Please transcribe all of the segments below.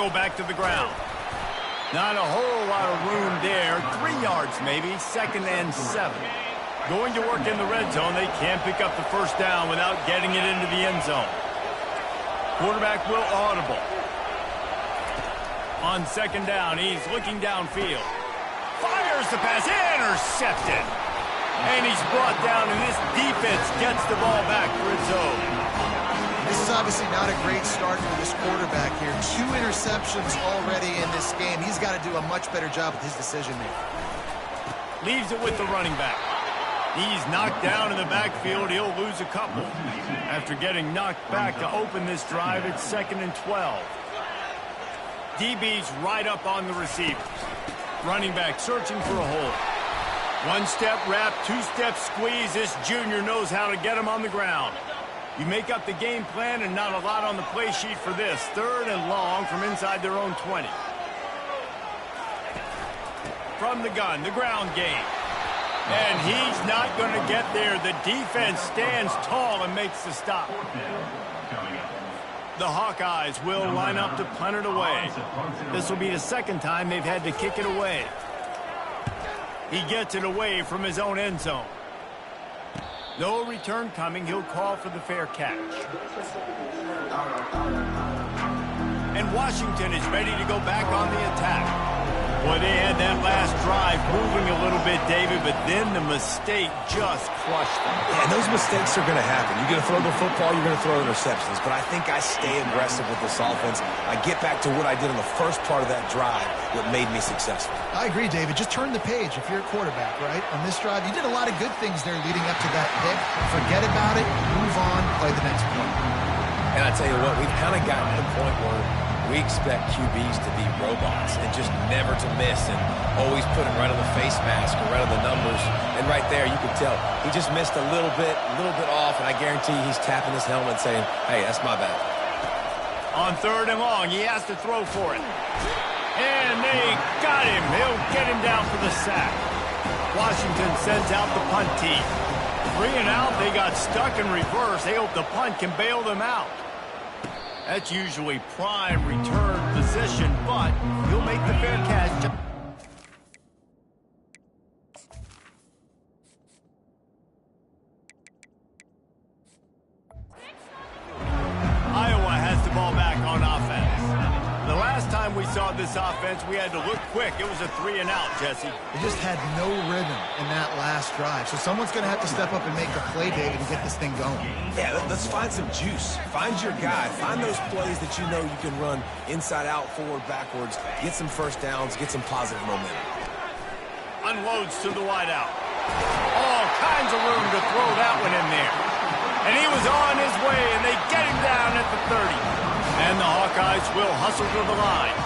go back to the ground. Not a whole lot of room there. 3 yards maybe, 2nd and 7. Going to work in the red zone. They can't pick up the first down without getting it into the end zone. Quarterback will audible. On 2nd down, he's looking downfield. Fires the pass, intercepted. And he's brought down, and this defense gets the ball back for its own. This is obviously not a great start for this quarterback here. 2 interceptions already in this game. He's got to do a much better job with his decision-making. Leaves it with the running back. He's knocked down in the backfield. He'll lose a couple. After getting knocked back to open this drive, it's 2nd and 12. DB's right up on the receivers. Running back searching for a hole. 1-step wrap, 2-step squeeze. This junior knows how to get him on the ground. You make up the game plan and not a lot on the play sheet for this. 3rd and long from inside their own 20. From the gun, the ground game. And he's not going to get there. The defense stands tall and makes the stop. The Hawkeyes will line up to punt it away. This will be the 2nd time they've had to kick it away. He gets it away from his own end zone. No return coming. He'll call for the fair catch. And Washington is ready to go back on the attack. Boy, they had that last drive moving a little bit, David, but then the mistake just crushed them. Yeah, and those mistakes are going to happen. You're going to throw the football, you're going to throw interceptions. But I think I stay aggressive with this offense. I get back to what I did in the first part of that drive, what made me successful. I agree, David. Just turn the page if you're a quarterback, right? On this drive, you did a lot of good things there leading up to that pick. Forget about it, move on, play the next play. And I tell you what, we've kind of gotten to the point where we expect QBs to be robots and just never to miss and always put them right on the face mask or right on the numbers. And right there, you can tell he just missed a little bit off, and I guarantee he's tapping his helmet saying, hey, that's my bad. On 3rd and long, he has to throw for it. And they got him. He'll get him down for the sack. Washington sends out the punt team. 3 and out, they got stuck in reverse. They hope the punt can bail them out. That's usually prime return position, but he'll make the fair catch. Iowa has the ball back on offense. The last time we saw this offense, we had to look quick. It was a 3 and out, Jesse. They just had no rhythm in that last drive. So someone's going to have to step up and make a play, David, and get this thing going. Yeah, let's find some juice. Find your guy. Find those plays that you know you can run inside out, forward, backwards. Get some first downs. Get some positive momentum. Unloads to the wideout. All kinds of room to throw that one in there. And he was on his way, and they get him down at the 30. And the Hawkeyes will hustle to the line.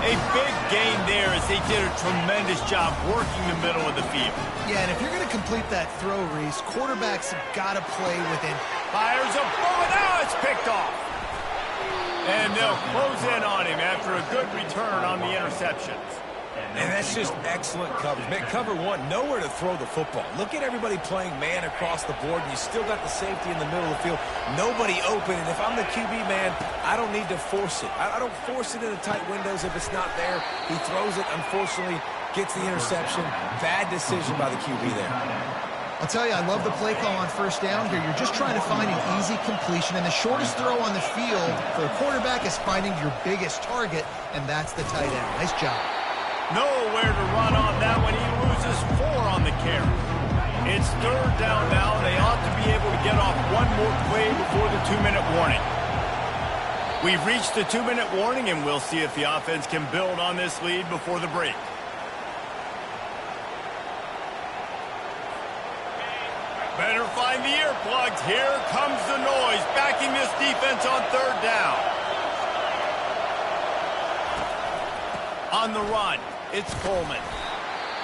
A big gain there as they did a tremendous job working the middle of the field. Yeah, and if you're going to complete that throw, Reese, quarterbacks have got to play within. Fires a bullet. Now it's picked off. And they'll close in on him after a good return on the interceptions. And that's just excellent coverage. Man, cover one, nowhere to throw the football. Look at everybody playing man across the board, and you still got the safety in the middle of the field. Nobody open, and if I'm the QB, man, I don't need to force it. I don't force it into tight windows if it's not there. He throws it, unfortunately, gets the interception. Bad decision by the QB there. I'll tell you, I love the play call on 1st down here. You're just trying to find an easy completion, and the shortest throw on the field for a quarterback is finding your biggest target, and that's the tight end. Nice job. Nowhere to run on that one. He loses 4 on the carry. It's 3rd down now. They ought to be able to get off one more play before the 2-minute warning. We've reached the 2-minute warning, and we'll see if the offense can build on this lead before the break. Better find the earplugs. Here comes the noise, backing this defense on 3rd down. On the run, it's Coleman.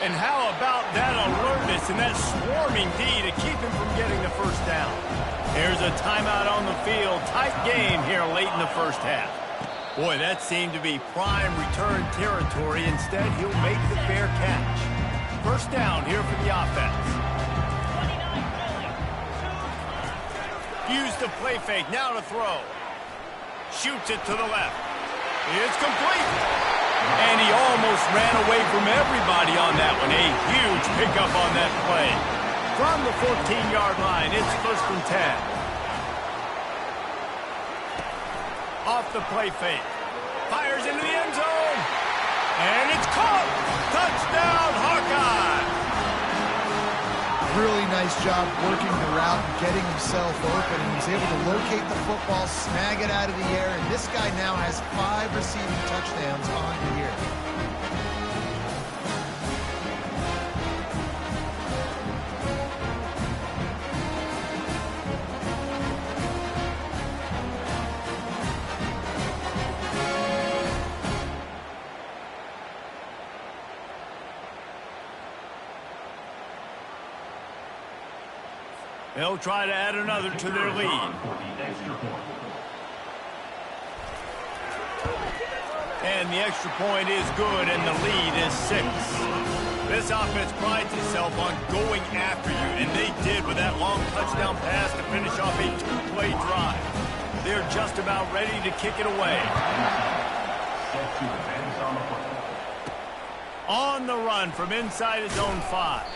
And how about that alertness and that swarming D to keep him from getting the first down? Here's a timeout on the field. Tight game here late in the first half. Boy, that seemed to be prime return territory. Instead, he'll make the fair catch. First down here for the offense. Use the play fake. Now to throw. Shoots it to the left. It's complete. And he almost ran away from everybody on that one. A huge pickup on that play. From the 14-yard line, it's 1st and 10. Off the play fake. Fires into the end zone. And it's caught. Touchdown, Hawkeye. Really nice job working the route and getting himself open. He was able to locate the football, snag it out of the air, and this guy now has 5 receiving touchdowns on the year. They'll try to add another to their lead. And the extra point is good, and the lead is 6. This offense prides itself on going after you, and they did with that long touchdown pass to finish off a 2-play drive. They're just about ready to kick it away. On the run from inside his own 5.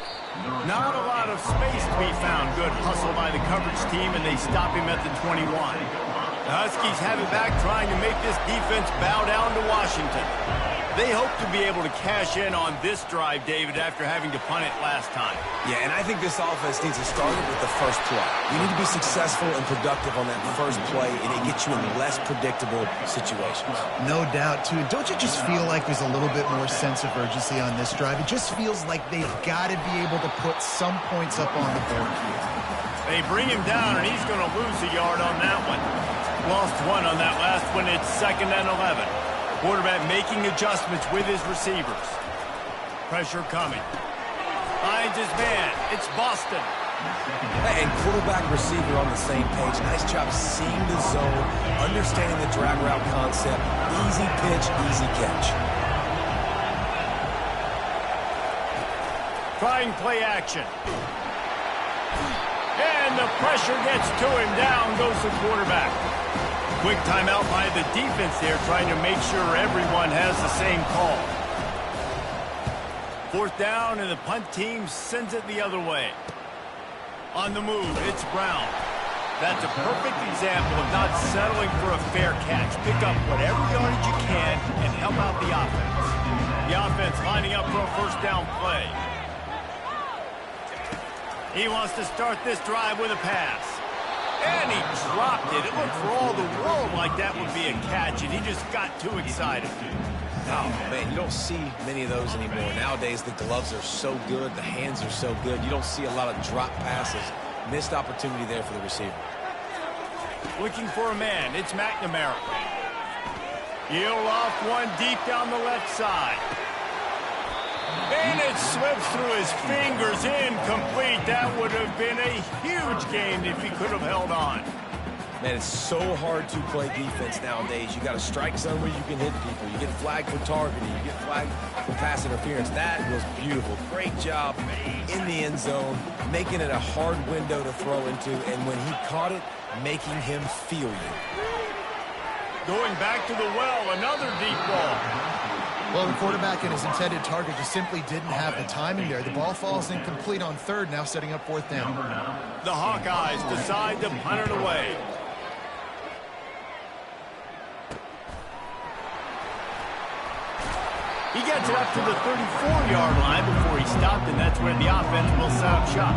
Not a lot of space to be found. Good hustle by the coverage team, and they stop him at the 21. The Huskies have it back, trying to make this defense bow down to Washington. They hope to be able to cash in on this drive, David, after having to punt it last time. Yeah, and I think this offense needs to start it with the first play. You need to be successful and productive on that first play, and it gets you in less predictable situations. No doubt, too. Don't you just feel like there's a little bit more sense of urgency on this drive? It just feels like they've got to be able to put some points up on the board here. They bring him down, and he's going to lose a yard on that one. Lost 1 on that last one. It's 2nd and 11. Quarterback making adjustments with his receivers. Pressure coming. Finds his man. It's Boston. And quarterback receiver on the same page. Nice job seeing the zone, understanding the drag route concept. Easy pitch, easy catch. Trying play action. And the pressure gets to him. Down goes the quarterback. Quick timeout by the defense there, trying to make sure everyone has the same call. 4th down, and the punt team sends it the other way. On the move, it's Brown. That's a perfect example of not settling for a fair catch. Pick up whatever yardage you can and help out the offense. The offense lining up for a 1st down play. He wants to start this drive with a pass. And he dropped it. It looked for all the world like that would be a catch, and he just got too excited. Oh, man, you don't see many of those anymore. Nowadays, the gloves are so good, the hands are so good. You don't see a lot of drop passes. Missed opportunity there for the receiver. Looking for a man. It's McNamara. He'll off one deep down the left side. And it slips through his fingers, incomplete. That would have been a huge gain if he could have held on. Man, it's so hard to play defense nowadays. You got a strike zone where you can hit people. You get flagged for targeting. You get flagged for pass interference. That was beautiful. Great job in the end zone, making it a hard window to throw into, and when he caught it, making him feel you. Going back to the well, another deep ball. Well, the quarterback and his intended target just simply didn't have the timing there. The ball falls incomplete on 3rd, now setting up 4th down. The Hawkeyes decide to punt it away. He gets it up to the 34-yard line before he stopped, and that's where the offense will set up shop.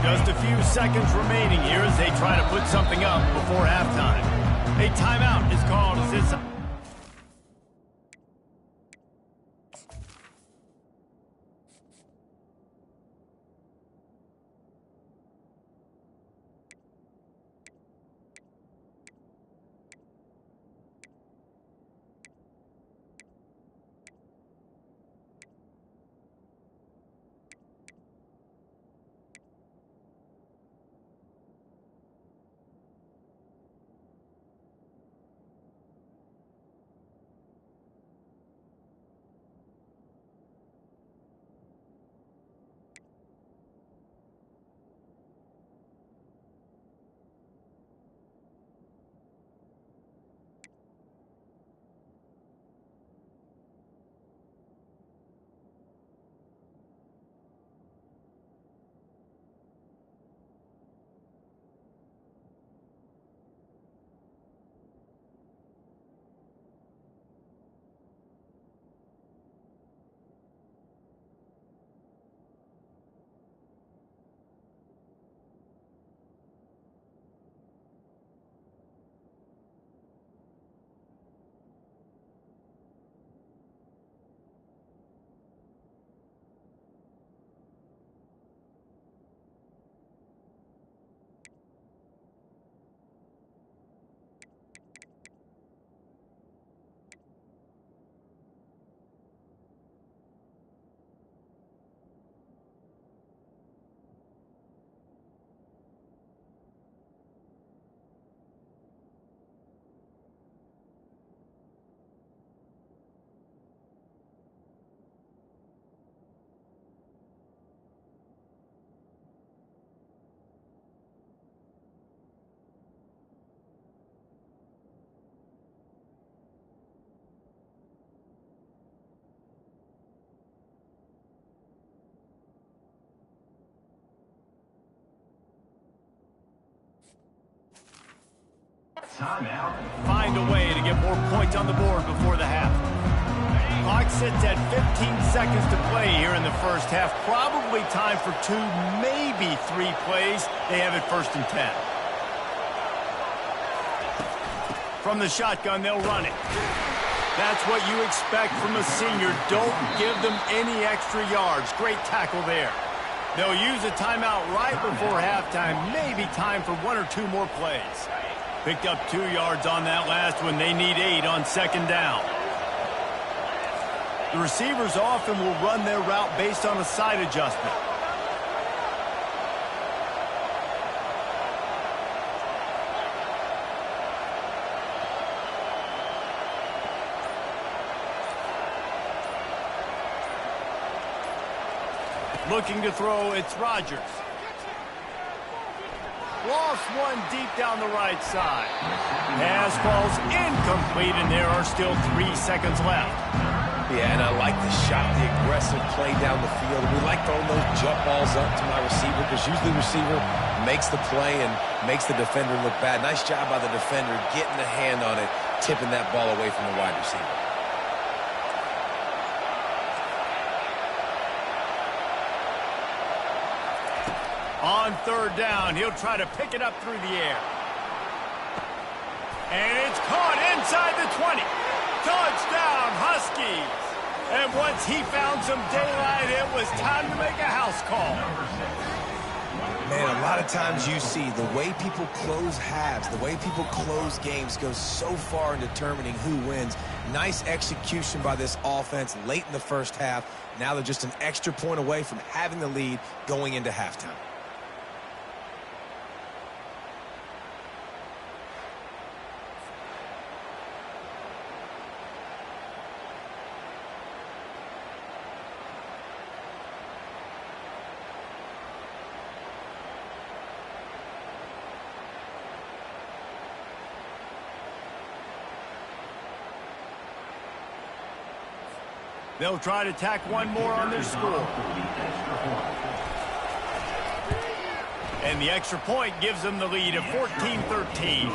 Just a few seconds remaining here as they try to put something up before halftime. A timeout is called as this. Find a way to get more points on the board before the half. Clock sits at 15 seconds to play here in the first half. Probably time for 2, maybe 3 plays. They have it 1st and 10. From the shotgun, they'll run it. That's what you expect from a senior. Don't give them any extra yards. Great tackle there. They'll use a timeout right before halftime. Maybe time for 1 or 2 more plays. Picked up 2 yards on that last one. They need 8 on 2nd down. The receivers often will run their route based on a side adjustment. Looking to throw, it's Rodgers. Lost one deep down the right side. Pass falls incomplete, and there are still 3 seconds left. Yeah, and I like the shot, the aggressive play down the field. We like throwing those jump balls up to my receiver because usually the receiver makes the play and makes the defender look bad. Nice job by the defender getting a hand on it, tipping that ball away from the wide receiver. On 3rd down, he'll try to pick it up through the air. And it's caught inside the 20. Touchdown, Huskies. And once he found some daylight, it was time to make a house call. Man, a lot of times you see the way people close halves, the way people close games goes so far in determining who wins. Nice execution by this offense late in the first half. Now they're just an extra point away from having the lead going into halftime. They'll try to tack one more on their score. And the extra point gives them the lead of 14-13.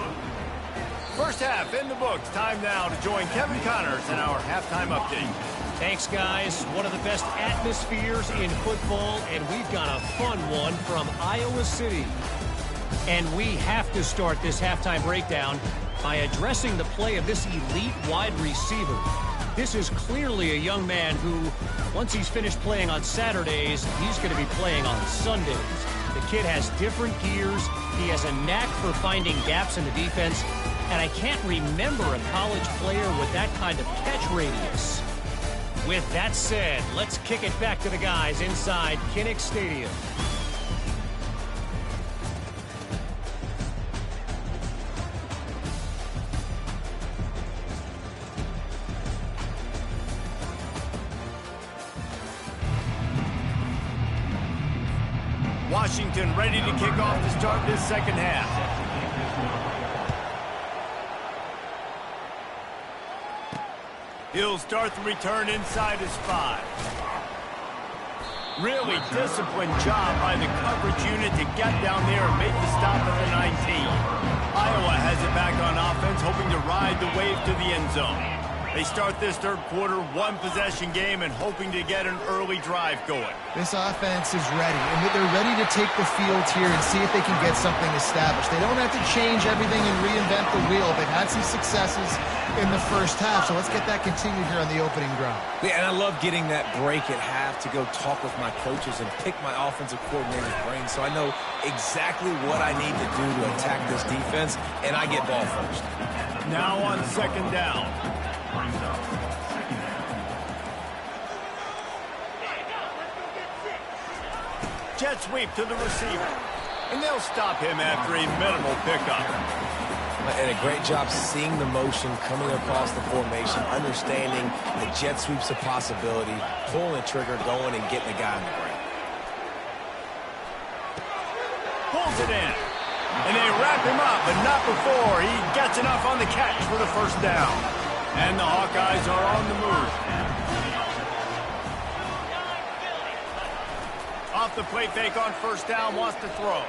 First half in the books. Time now to join Kevin Connors in our halftime update. Thanks, guys. One of the best atmospheres in football, and we've got a fun one from Iowa City. And we have to start this halftime breakdown by addressing the play of this elite wide receiver. This is clearly a young man who, once he's finished playing on Saturdays, he's going to be playing on Sundays. The kid has different gears. He has a knack for finding gaps in the defense. And I can't remember a college player with that kind of catch radius. With that said, let's kick it back to the guys inside Kinnick Stadium. Washington ready to kick off to start this second half. He'll start the return inside his 5. Really disciplined job by the coverage unit to get down there and make the stop at the 19. Iowa has it back on offense, hoping to ride the wave to the end zone. They start this third quarter, 1-possession game, and hoping to get an early drive going. This offense is ready, and they're ready to take the field here and see if they can get something established. They don't have to change everything and reinvent the wheel. They've had some successes in the first half, so let's get that continued here on the opening drive. Yeah, and I love getting that break at half to go talk with my coaches and pick my offensive coordinator's brain so I know exactly what I need to do to attack this defense, and I get ball first. Now on second down. Jet sweep to the receiver. And they'll stop him after a minimal pickup. And a great job seeing the motion coming across the formation, understanding the jet sweep's a possibility, pulling the trigger, going, and getting the guy on the break. Pulls it in. And they wrap him up, but not before he gets enough on the catch for the first down. And the Hawkeyes are on the move. Off the play fake on first down, wants to throw.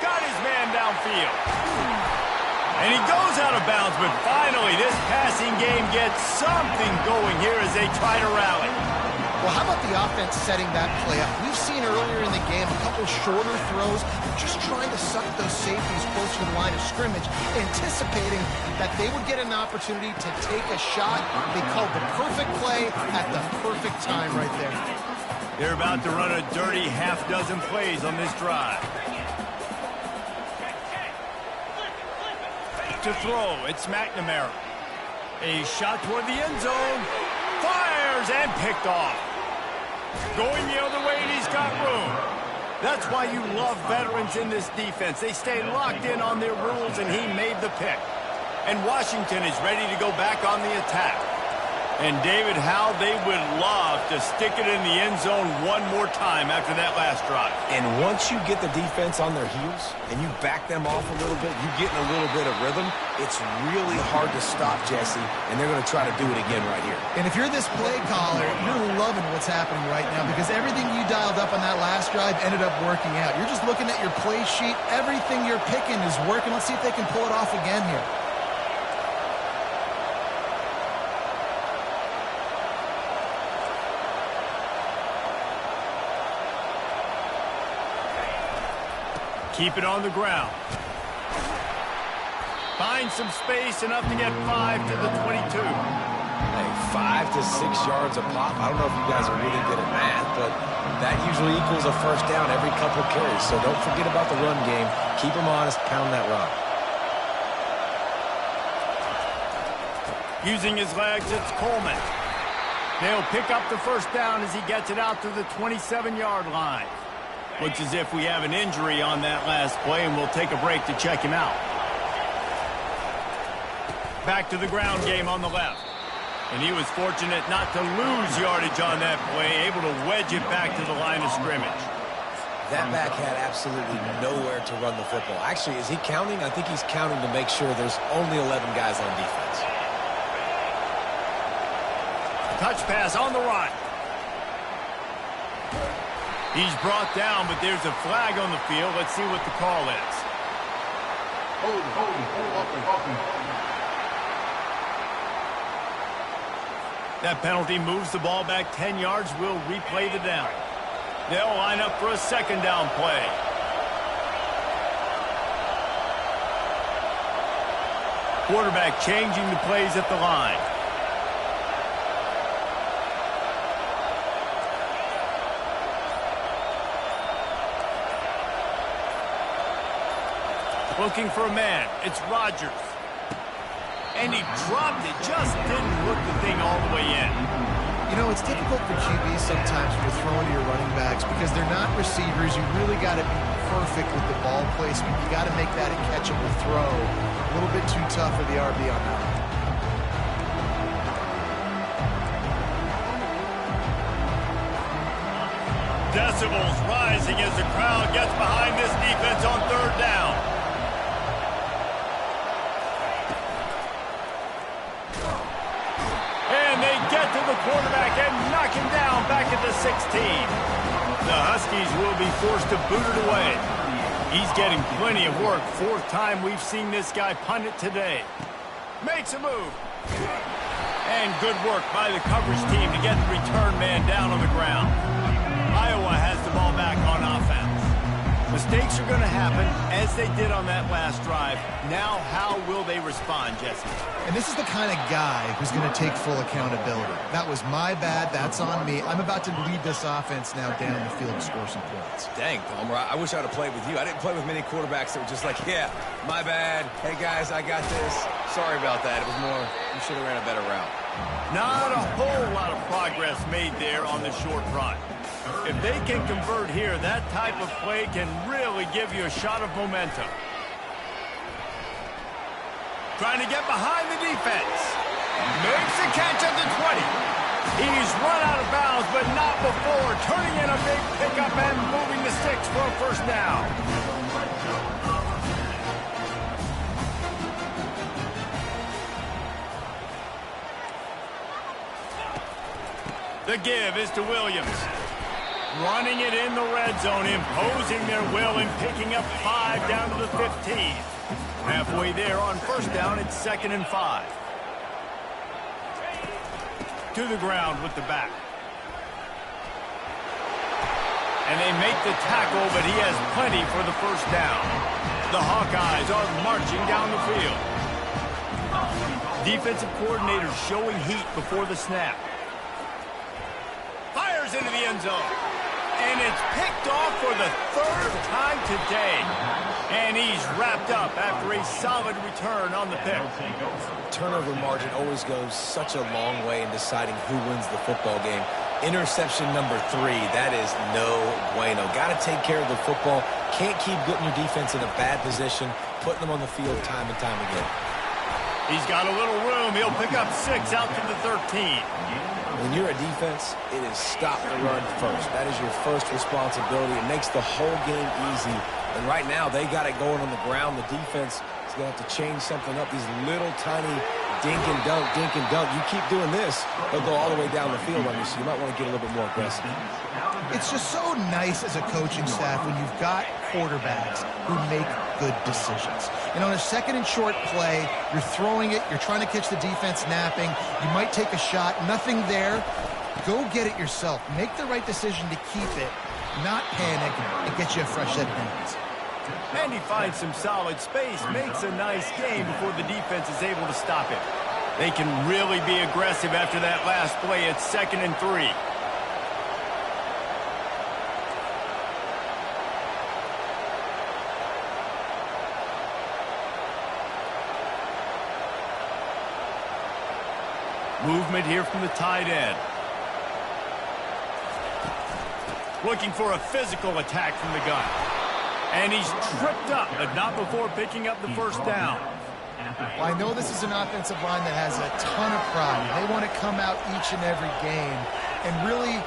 Got his man downfield. And he goes out of bounds, but finally this passing game gets something going here as they try to rally. Well, how about the offense setting that play up? We've seen earlier in the game a couple shorter throws, just trying to suck those safeties closer to the line of scrimmage, anticipating that they would get an opportunity to take a shot. They called the perfect play at the perfect time right there. They're about to run a dirty half-dozen plays on this drive. To throw, it's McNamara. A shot toward the end zone. Fires and picked off. Going the other way, and he's got room. That's why you love veterans in this defense. They stay locked in on their rules, and he made the pick. And Washington is ready to go back on the attack. And David, how they would love to stick it in the end zone one more time after that last drive. And once you get the defense on their heels and you back them off a little bit, you get in a little bit of rhythm, it's really hard to stop, Jesse, and they're going to try to do it again right here. And if you're this play caller, you're loving what's happening right now because everything you dialed up on that last drive ended up working out. You're just looking at your play sheet. Everything you're picking is working. Let's see if they can pull it off again here. Keep it on the ground. Find some space, enough to get 5 to the 22. Hey, 5 to 6 yards a pop. I don't know if you guys are really good at math, but that usually equals a first down every couple of carries. So don't forget about the run game. Keep them honest, pound that rock. Using his legs, it's Coleman. They'll pick up the first down as he gets it out to the 27-yard line. Looks as if we have an injury on that last play, and we'll take a break to check him out. Back to the ground game on the left. And he was fortunate not to lose yardage on that play, able to wedge it back to the line of scrimmage. That back had absolutely nowhere to run the football. Actually, is he counting? I think he's counting to make sure there's only 11 guys on defense. Touch pass on the run. He's brought down, but there's a flag on the field. Let's see what the call is. Hold up. That penalty moves the ball back 10 yards. We'll replay the down. They'll line up for a second down play. Quarterback changing the plays at the line. Looking for a man. It's Rodgers. And he dropped it. Just didn't hook the thing all the way in. You know, it's difficult for QBs sometimes when you're throwing to your running backs because they're not receivers. You really got to be perfect with the ball placement. You got to make that a catchable throw. A little bit too tough for the RB on that. Decibels rising as the crowd gets behind this defense on third down. Get to the quarterback and knock him down back at the 16. The Huskies will be forced to boot it away. He's getting plenty of work. Fourth time we've seen this guy punt it today. Makes a move. And good work by the coverage team to get the return man down on the ground. Iowa has the ball back on offense. Mistakes are going to happen, as they did on that last drive. Now, how will they respond, Jesse? And this is the kind of guy who's going to take full accountability. That was my bad. That's on me. I'm about to lead this offense now down the field and score some points. Dang, Palmer, I wish I would have played with you. I didn't play with many quarterbacks that were just like, yeah, my bad. Hey, guys, I got this. Sorry about that. It was more, you should have ran a better route. Not a whole lot of progress made there on the short run. If they can convert here, that type of play can really give you a shot of momentum. Trying to get behind the defense. Makes the catch at the 20. He's run out of bounds, but not before. Turning in a big pickup and moving the sticks for a first down. The give is to Williams. Running it in the red zone, imposing their will and picking up 5 down to the 15. Halfway there on first down, it's 2nd and 5. To the ground with the back. And they make the tackle, but he has plenty for the first down. The Hawkeyes are marching down the field. Defensive coordinator showing heat before the snap. Fires into the end zone. And it's picked off for the 3rd time today. And he's wrapped up after a solid return on the pick. Turnover margin always goes such a long way in deciding who wins the football game. Interception number 3, that is no bueno. Got to take care of the football. Can't keep putting your defense in a bad position, putting them on the field time and time again. He's got a little room. He'll pick up 6 out to the 13. When you're a defense, it is stop the run first. That is your first responsibility. It makes the whole game easy. And right now, they got it going on the ground. The defense is going to have to change something up. These little tiny dink and dunk, dink and dunk. You keep doing this, they'll go all the way down the field on you, so you might want to get a little bit more aggressive. It's just so nice as a coaching staff when you've got quarterbacks who make good decisions. And on a 2nd and short play, you're throwing it, you're trying to catch the defense napping, you might take a shot, nothing there. Go get it yourself. Make the right decision to keep it, not panic, and get you a fresh set of hands. And he finds some solid space, makes a nice game before the defense is able to stop it. They can really be aggressive after that last play. It's 2nd and 3. Movement here from the tight end. Looking for a physical attack from the gun. And he's tripped up, but not before picking up the first down. Well, I know this is an offensive line that has a ton of pride. They want to come out each and every game and really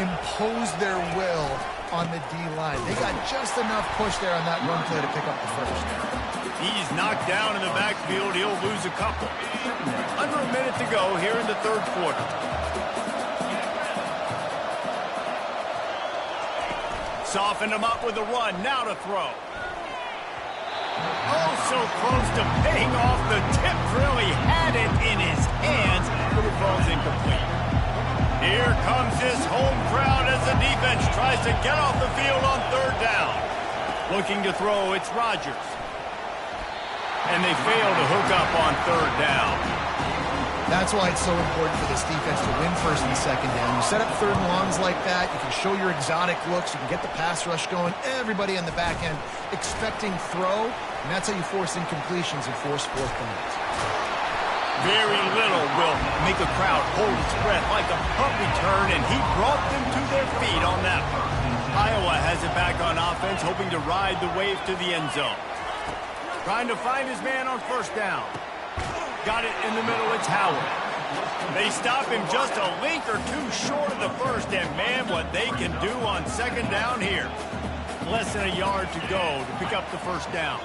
impose their will on the D-line. They got just enough push there on that run play to pick up the first. He's knocked down in the backfield. He'll lose a couple. Under a minute to go here in the 3rd quarter. Softened him up with a run. Now to throw. Oh, so close to paying off the tip drill. He had it in his hands, but it falls incomplete. Here comes his home crowd as the defense tries to get off the field on 3rd down. Looking to throw, it's Rodgers. And they fail to hook up on 3rd down. That's why it's so important for this defense to win 1st and 2nd down. You set up 3rd and longs like that, you can show your exotic looks, you can get the pass rush going, everybody on the back end expecting throw, and that's how you force incompletions and force 4th downs. Very little will make a crowd hold its breath like a punt return, and he brought them to their feet on that one. Iowa has it back on offense, hoping to ride the wave to the end zone. Trying to find his man on 1st down. Got it in the middle, it's Howard. They stop him just a length or 2 short of the first, and man, what they can do on 2nd down here. Less than a yard to go to pick up the first down.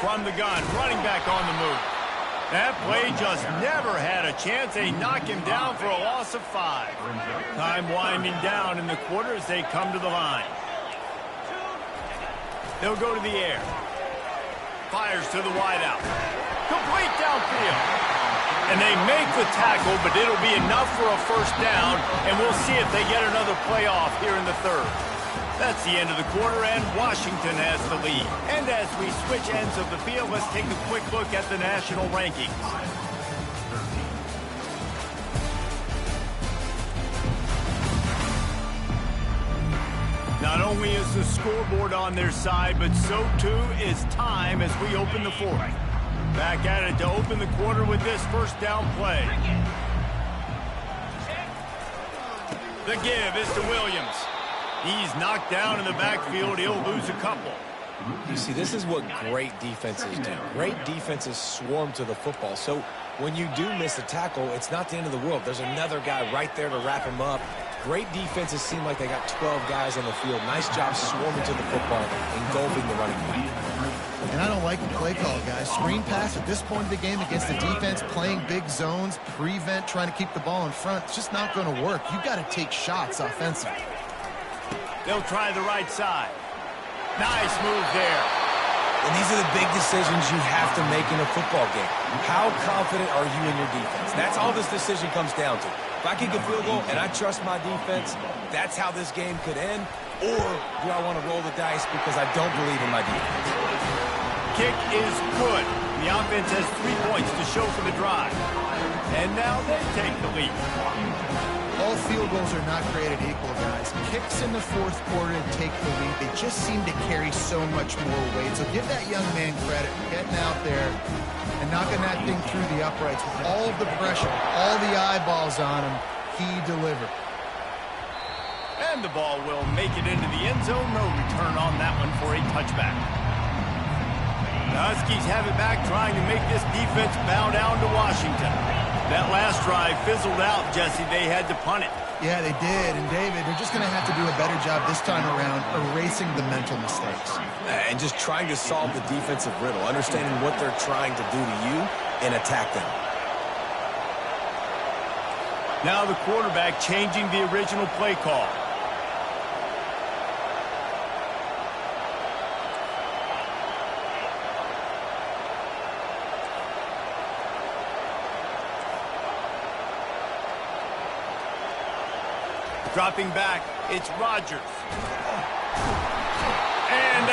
From the gun, running back on the move. That play just never had a chance. They knock him down for a loss of 5. Time winding down in the quarter as they come to the line. They'll go to the air. Fires to the wideout. Complete downfield. And they make the tackle, but it'll be enough for a first down, and we'll see if they get another playoff here in the 3rd. That's the end of the quarter, and Washington has the lead. And as we switch ends of the field, let's take a quick look at the national rankings. Not only is the scoreboard on their side, but so too is time as we open the 4th. Back at it to open the quarter with this first down play. The give is to Williams. He's knocked down in the backfield. He'll lose a couple. You see, this is what great defenses do. Great defenses swarm to the football. So when you do miss a tackle, it's not the end of the world. There's another guy right there to wrap him up. Great defenses seem like they got 12 guys on the field. Nice job swarming to the football, engulfing the running back. And I don't like the play call, guys. Screen pass at this point of the game against the defense, playing big zones, prevent, trying to keep the ball in front. It's just not going to work. You've got to take shots offensively. They'll try the right side. Nice move there. And these are the big decisions you have to make in a football game. How confident are you in your defense? That's all this decision comes down to. If I kick a field goal and I trust my defense, that's how this game could end. Or do I want to roll the dice because I don't believe in my defense? Kick is good. The offense has 3 points to show for the drive. And now they take the lead. All field goals are not created equal, guys. Kicks in the fourth quarter to take the lead. They just seem to carry so much more weight. So give that young man credit for getting out there and knocking that thing through the uprights with all of the pressure, all the eyeballs on him. He delivered. And the ball will make it into the end zone. No return on that one for a touchback. The Huskies have it back, trying to make this defense bow down to Washington. That last drive fizzled out, Jesse. They had to punt it. Yeah, they did. And, David, they're just going to have to do a better job this time around erasing the mental mistakes. And just trying to solve the defensive riddle, understanding what they're trying to do to you and attack them. Now the quarterback changing the original play call. Dropping back, it's Rodgers. And